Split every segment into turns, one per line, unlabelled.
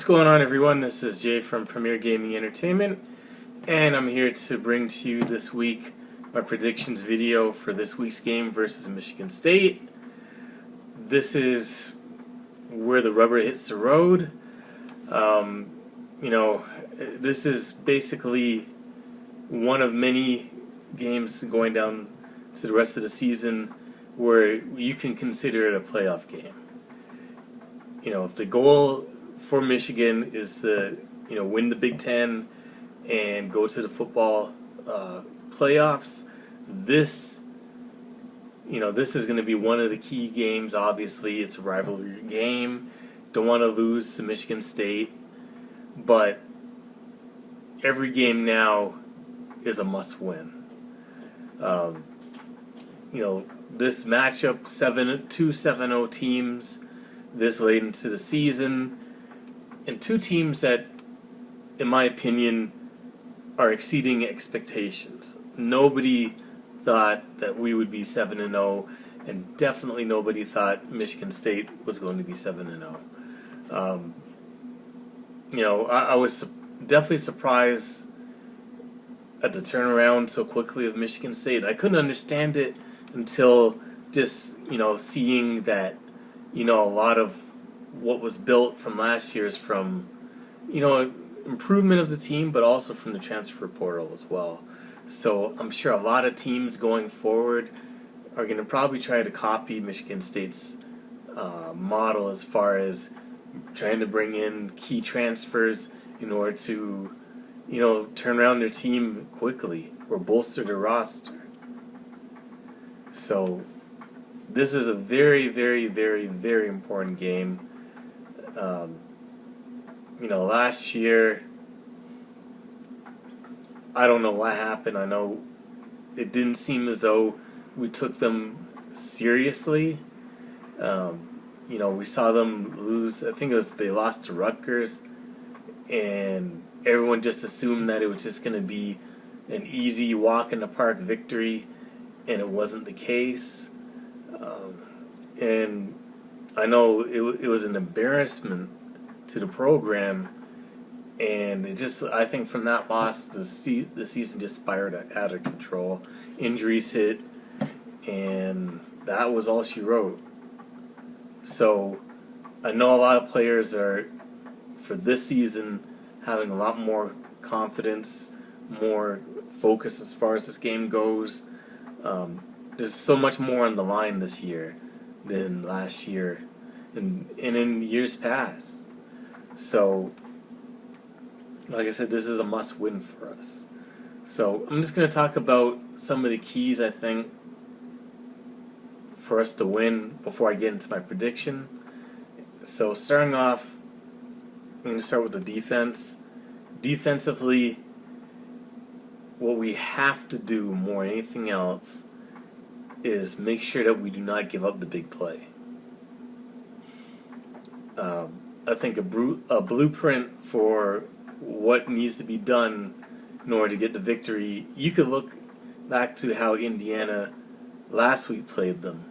What's going on, everyone? This is Jay from Premier Gaming Entertainment, and I'm here to bring to you this week my predictions video for this week's game versus Michigan State. This is where the rubber hits the road. This is basically one of many games going down to the rest of the season where you can consider it a playoff game. If the goal for Michigan is to win the Big Ten and go to the football playoffs, this is going to be one of the key games. Obviously, it's a rivalry game. Don't want to lose to Michigan State, but every game now is a must-win. This matchup, two 7-0 teams this late into the season, and two teams that, in my opinion, are exceeding expectations. Nobody thought that we would be 7-0, and definitely nobody thought Michigan State was going to be 7-0. I was definitely surprised at the turnaround so quickly of Michigan State. I couldn't understand it until just seeing that a lot of what was built from last year is from improvement of the team, but also from the transfer portal as well. So I'm sure a lot of teams going forward are going to probably try to copy Michigan State's model as far as trying to bring in key transfers in order to turn around their team quickly or bolster their roster. So this is a very, very, very, very important game. Last year, I don't know what happened. I know it didn't seem as though we took them seriously. We saw them lose. I think they lost to Rutgers, and everyone just assumed that it was just going to be an easy walk in the park victory, and it wasn't the case. And I know it was an embarrassment to the program, and I think from that loss, the season just spiraled out of control. Injuries hit, and that was all she wrote. So I know a lot of players are, for this season, having a lot more confidence, more focus as far as this game goes. There's so much more on the line this year than last year and in years past. So, like I said, this is a must-win for us. So I'm just going to talk about some of the keys, I think, for us to win before I get into my prediction. So starting off, I'm going to start with the defense. Defensively, what we have to do more than anything else is make sure that we do not give up the big play. I think a blueprint for what needs to be done in order to get the victory, you could look back to how Indiana last week played them.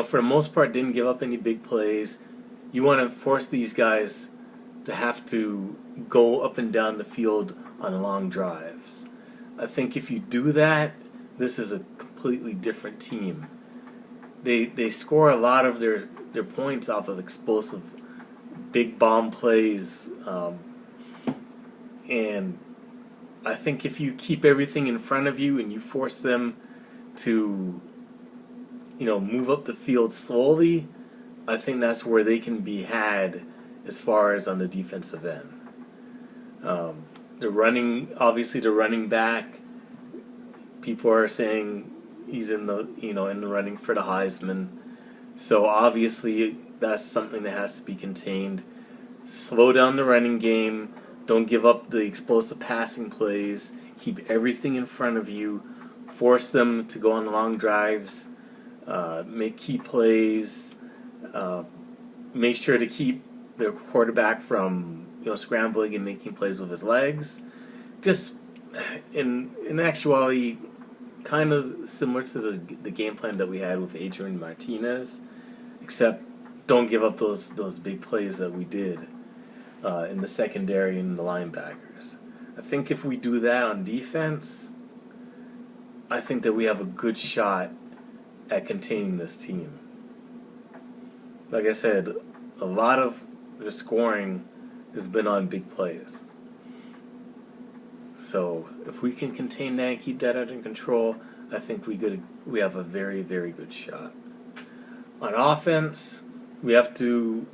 For the most part, didn't give up any big plays. You want to force these guys to have to go up and down the field on long drives. I think if you do that, this is a completely different team. They score a lot of their points off of explosive big bomb plays, and I think if you keep everything in front of you and you force them to move up the field slowly, I think that's where they can be had as far as on the defensive end. The running back, people are saying he's in the running for the Heisman. So obviously that's something that has to be contained. Slow down the running game. Don't give up the explosive passing plays. Keep everything in front of you. Force them to go on long drives. Make key plays. Make sure to keep the quarterback from scrambling and making plays with his legs. Just in actuality, kind of similar to the game plan that we had with Adrian Martinez, except don't give up those big plays that we did. in the secondary and the linebackers. I think if we do that on defense, I think that we have a good shot at containing this team. Like I said, a lot of their scoring has been on big plays. So if we can contain that and keep that under control, I think we have a very, very good shot. On offense, we have to.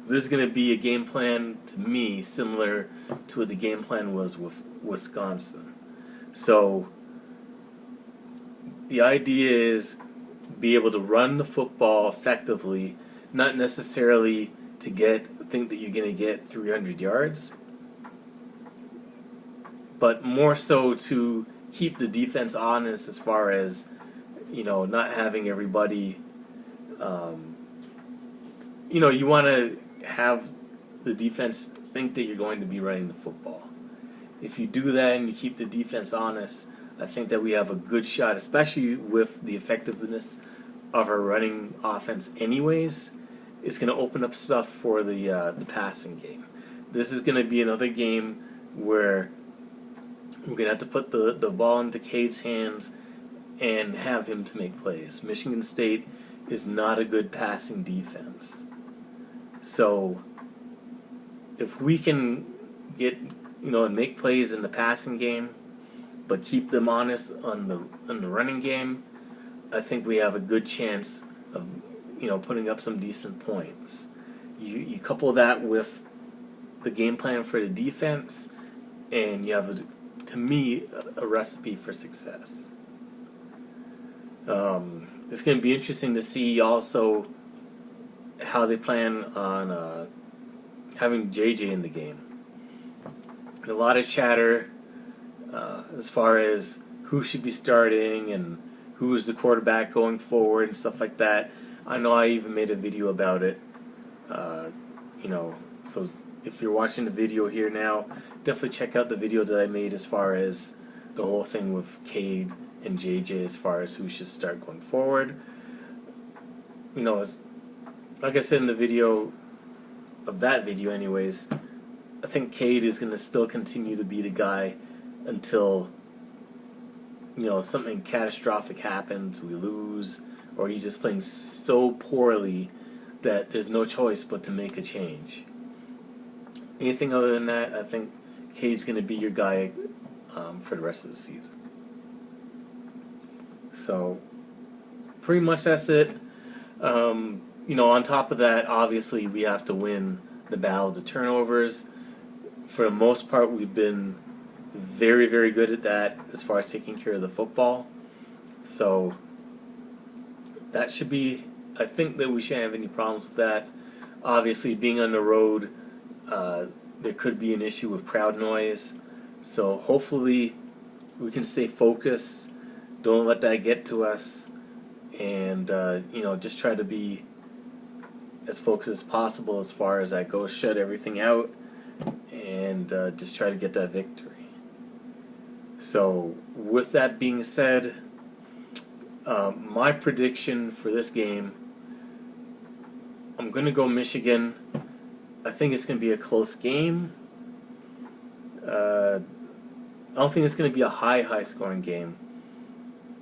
This is going to be a game plan to me similar to what the game plan was with Wisconsin. So the idea is be able to run the football effectively, not necessarily to think that you're going to get 300 yards, but more so to keep the defense honest as far as, not having everybody, you want to have the defense think that you're going to be running the football. If you do that and you keep the defense honest, I think that we have a good shot, especially with the effectiveness of our running offense anyways. It's going to open up stuff for the passing game. This is going to be another game where we're going to have to put the ball into Cade's hands and have him to make plays. Michigan State is not a good passing defense. So if we can get, and make plays in the passing game, but keep them honest on the running game, I think we have a good chance of, putting up some decent points. You couple that with the game plan for the defense, and you have, to me, a recipe for success. It's going to be interesting to see also how they plan on having JJ in the game. A lot of chatter as far as who should be starting and who is the quarterback going forward and stuff like that. I know I even made a video about it. So if you're watching the video here now, definitely check out the video that I made as far as the whole thing with Cade and JJ as far as who should start going forward. Like I said in the video, of that video anyways, I think Cade is going to still continue to be the guy until, something catastrophic happens, we lose, or he's just playing so poorly that there's no choice but to make a change. Anything other than that, I think Cade's going to be your guy for the rest of the season. So, pretty much that's it. On top of that, obviously we have to win the battle of the turnovers. For the most part, we've been very, very good at that as far as taking care of the football. So that should be, I think that we shouldn't have any problems with that. Obviously, being on the road, there could be an issue with crowd noise. So hopefully we can stay focused, don't let that get to us, and just try to be as focused as possible as far as that goes. Shut everything out and just try to get that victory. So with that being said, my prediction for this game, I'm going to go Michigan. I think it's going to be a close game. I don't think it's going to be a high scoring game.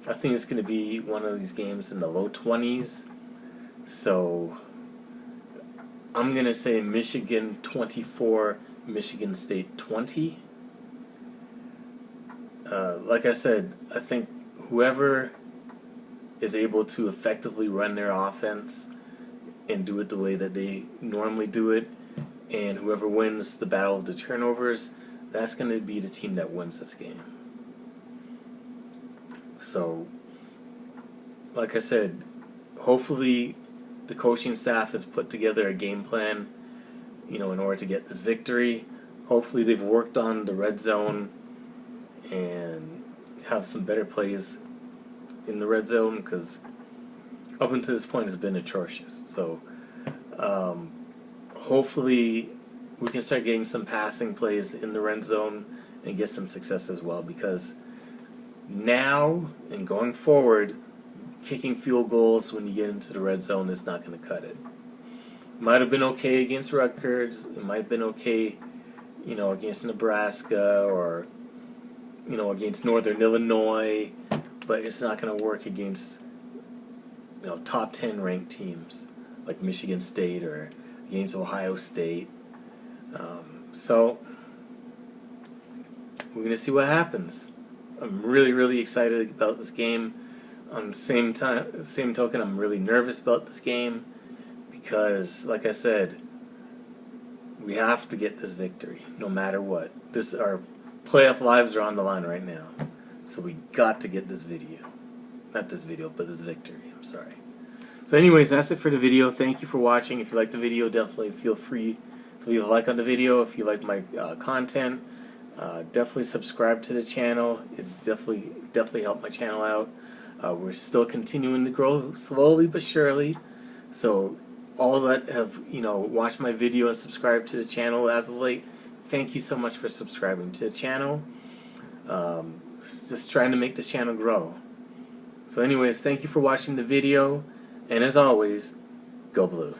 I think it's going to be one of these games in the low 20s. So I'm going to say Michigan 24, Michigan State 20. Like I said, I think whoever is able to effectively run their offense and do it the way that they normally do it, and whoever wins the battle of the turnovers, that's going to be the team that wins this game. So, like I said, hopefully the coaching staff has put together a game plan, in order to get this victory. Hopefully they've worked on the red zone and have some better plays in the red zone, because up until this point it's been atrocious. So hopefully we can start getting some passing plays in the red zone and get some success as well, because now and going forward, kicking field goals when you get into the red zone is not going to cut it. Might have been okay against Rutgers. It might have been okay, against Nebraska or, against Northern Illinois. But it's not going to work against, top 10 ranked teams like Michigan State or against Ohio State. So we're going to see what happens. I'm really, really excited about this game. On the same token, I'm really nervous about this game because, like I said, we have to get this victory no matter what. Our playoff lives are on the line right now, so we got to get this video. Not this video, but this victory. I'm sorry. So anyways, that's it for the video. Thank you for watching. If you like the video, definitely feel free to leave a like on the video. If you like my content, definitely subscribe to the channel. It's definitely helped my channel out. We're still continuing to grow slowly but surely. So all that have watched my video and subscribed to the channel as of late, thank you so much for subscribing to the channel. Just trying to make this channel grow. So anyways, thank you for watching the video, and as always, go blue.